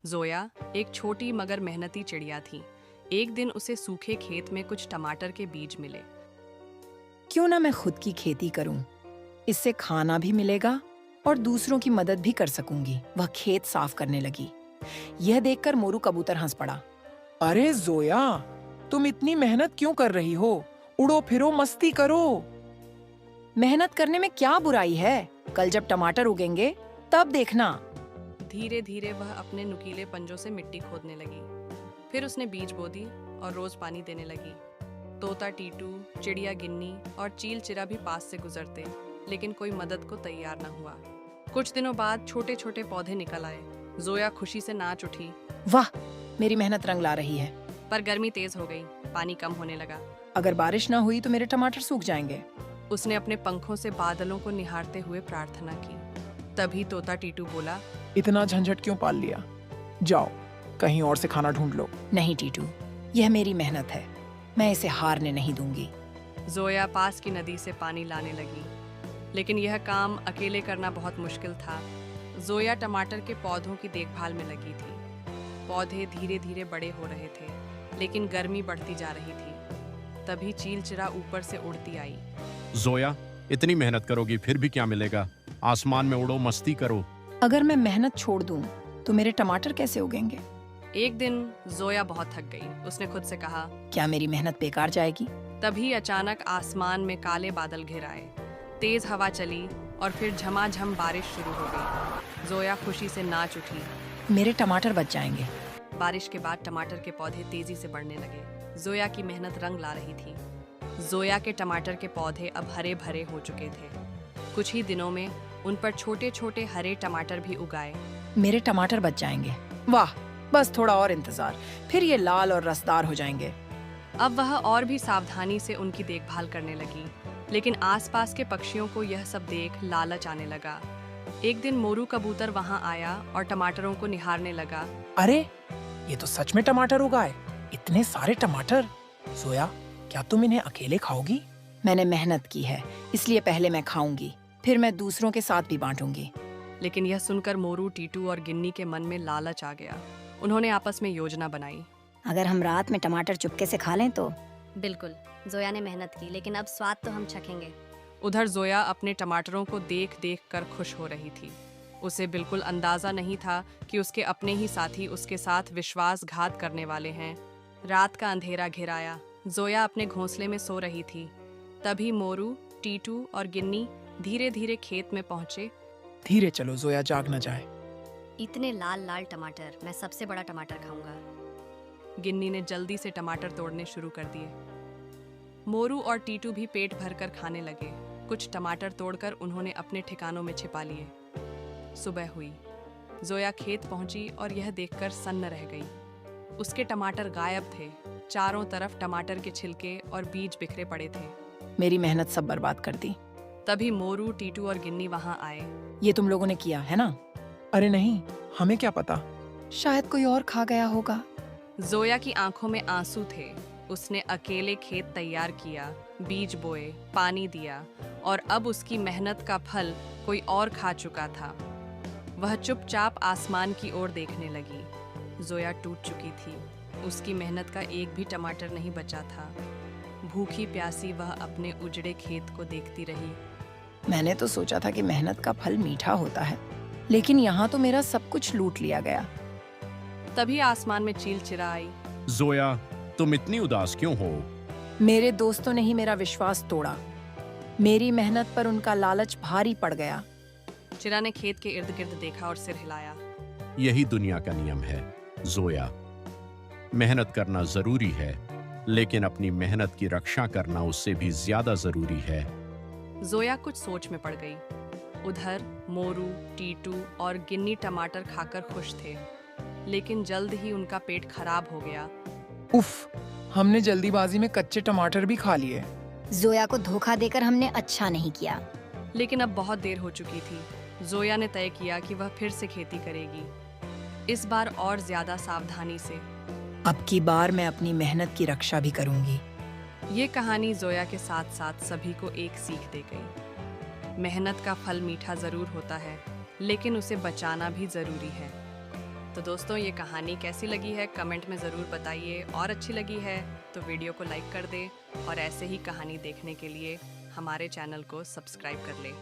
जोया एक छोटी मगर मेहनती चिड़िया थी। एक दिन उसे सूखे खेत में कुछ टमाटर के बीज मिले। क्यों ना मैं खुद की खेती करूं? इससे खाना भी मिलेगा और दूसरों की मदद भी कर सकूंगी। वह खेत साफ करने लगी। यह देखकर मोरू कबूतर हंस पड़ा। अरे जोया, तुम इतनी मेहनत क्यों कर रही हो? उड़ो फिरो मस्ती करो। मेहनत करने में क्या बुराई है? कल जब टमाटर उगेंगे तब देखना। धीरे धीरे वह अपने नुकीले पंजों से मिट्टी खोदने लगी। फिर उसने बीज बो दी और रोज पानी देने लगी। तोता टीटू, चिड़िया गिन्नी और चील चिरा भी पास से गुजरते, लेकिन कोई मदद को तैयार न हुआ। कुछ दिनों बाद छोटे छोटे पौधे निकल आए। जोया खुशी से नाच उठी। वाह, मेरी मेहनत रंग ला रही है। पर गर्मी तेज हो गई, पानी कम होने लगा। अगर बारिश ना हुई तो मेरे टमाटर सूख जाएंगे। उसने अपने पंखों से बादलों को निहारते हुए प्रार्थना की। तभी तोता टीटू बोला, इतना झंझट क्यों पाल लिया? जाओ, कहीं और से खाना ढूंढ लो। नहीं टीटू, यह मेरी मेहनत है, मैं इसे हारने नहीं दूंगी। जोया पास की नदी से पानी लाने लगी, लेकिन यह काम अकेले करना बहुत मुश्किल था। जोया टमाटर के पौधों की देखभाल में लगी थी। पौधे धीरे धीरे बड़े हो रहे थे, लेकिन गर्मी बढ़ती जा रही थी। तभी चील चिरा ऊपर से उड़ती आई। जोया, इतनी मेहनत करोगी फिर भी क्या मिलेगा? आसमान में उड़ो, मस्ती करो। अगर मैं मेहनत छोड़ दूं तो मेरे टमाटर कैसे उगेंगे? एक दिन जोया बहुत थक गई। उसने खुद से कहा, क्या मेरी मेहनत बेकार जाएगी? तभी अचानक आसमान में काले बादल घिर आए। तेज हवा चली और फिर झमाझम बारिश शुरू हो गई। जोया खुशी से नाच उठी। मेरे टमाटर बच जाएंगे। बारिश के बाद टमाटर के पौधे तेजी से बढ़ने लगे। जोया की मेहनत रंग ला रही थी। जोया के टमाटर के पौधे अब हरे भरे हो चुके थे। कुछ ही दिनों में उन पर छोटे छोटे हरे टमाटर भी उगाए। मेरे टमाटर बच जाएंगे। वाह, बस थोड़ा और इंतजार, फिर ये लाल और रसदार हो जाएंगे। अब वह और भी सावधानी से उनकी देखभाल करने लगी, लेकिन आसपास के पक्षियों को यह सब देख लालच आने लगा। एक दिन मोरू कबूतर वहां आया और टमाटरों को निहारने लगा। अरे, ये तो सच में टमाटर उगाए। इतने सारे टमाटर। जोया, क्या तुम इन्हें अकेले खाओगी? मैंने मेहनत की है, इसलिए पहले मैं खाऊंगी, फिर मैं दूसरों के साथ भी बांटूंगी। लेकिन यह सुनकर मोरू, टीटू और गिन्नी के मन में लालच आ गया। उन्होंने आपस में योजना बनाई। अगर हम रात में टमाटर चुपके से खा लें तो? बिल्कुल, जोया ने मेहनत की, लेकिन अब स्वाद तो हम चखेंगे। उधर जोया अपने टमाटरों को देख देख कर खुश हो रही थी। उसे बिल्कुल अंदाजा नहीं था कि उसके अपने ही साथी उसके साथ विश्वासघात करने वाले हैं। रात का अंधेरा घिर आया। जोया अपने घोंसले में सो रही थी। तभी मोरू, टीटू और गिन्नी धीरे धीरे खेत में पहुंचे। धीरे चलो जोया, जाग न जाए। इतने लाल लाल टमाटर, मैं सबसे बड़ा टमाटर खाऊंगा। गिन्नी ने जल्दी से टमाटर तोड़ने शुरू कर दिए। मोरू और टीटू भी पेट भरकर खाने लगे। कुछ टमाटर तोड़कर उन्होंने अपने ठिकानों में छिपा लिए। सुबह हुई। जोया खेत पहुंची और यह देखकर सन्न रह गई। उसके टमाटर गायब थे। चारों तरफ टमाटर के छिलके और बीज बिखरे पड़े थे। मेरी मेहनत सब बर्बाद कर दी। तभी मोरू, टीटू और गिन्नी वहां आए। ये तुम लोगों ने किया है ना? अरे नहीं, हमें क्या पता। शायद कोई और खा गया होगा। जोया की आंखों में आंसू थे। उसने अकेले खेत तैयार किया, बीज बोए, पानी दिया और अब उसकी मेहनत का फल कोई और खा चुका था। वह चुपचाप आसमान की ओर देखने लगी। जोया टूट चुकी थी। उसकी मेहनत का एक भी टमाटर नहीं बचा था। भूखी प्यासी वह अपने उजड़े खेत को देखती रही। मैंने तो सोचा था कि मेहनत का फल मीठा होता है, लेकिन यहाँ तो मेरा सब कुछ लूट लिया गया। तभी आसमान में चील चिरा आई। जोया, तुम इतनी उदास क्यों हो? मेरे दोस्तों ने ही मेरा विश्वास तोड़ा। मेरी मेहनत पर उनका लालच भारी पड़ गया। चिरा ने खेत के इर्द गिर्द देखा और सिर हिलाया। यही दुनिया का नियम है जोया। मेहनत करना जरूरी है, लेकिन अपनी मेहनत की रक्षा करना उससे भी ज्यादा जरूरी है। जोया कुछ सोच में पड़ गई। उधर मोरू, टीटू और गिन्नी टमाटर खाकर खुश थे, लेकिन जल्द ही उनका पेट खराब हो गया। उफ, हमने जल्दीबाजी में कच्चे टमाटर भी खा लिए। जोया को धोखा देकर हमने अच्छा नहीं किया। लेकिन अब बहुत देर हो चुकी थी। जोया ने तय किया कि वह फिर से खेती करेगी, इस बार और ज्यादा सावधानी से। अब की बार मैं अपनी मेहनत की रक्षा भी करूंगी। ये कहानी जोया के साथ साथ सभी को एक सीख दे गई। मेहनत का फल मीठा जरूर होता है, लेकिन उसे बचाना भी जरूरी है। तो दोस्तों ये कहानी कैसी लगी है कमेंट में ज़रूर बताइए, और अच्छी लगी है तो वीडियो को लाइक कर दें और ऐसे ही कहानी देखने के लिए हमारे चैनल को सब्सक्राइब कर लें।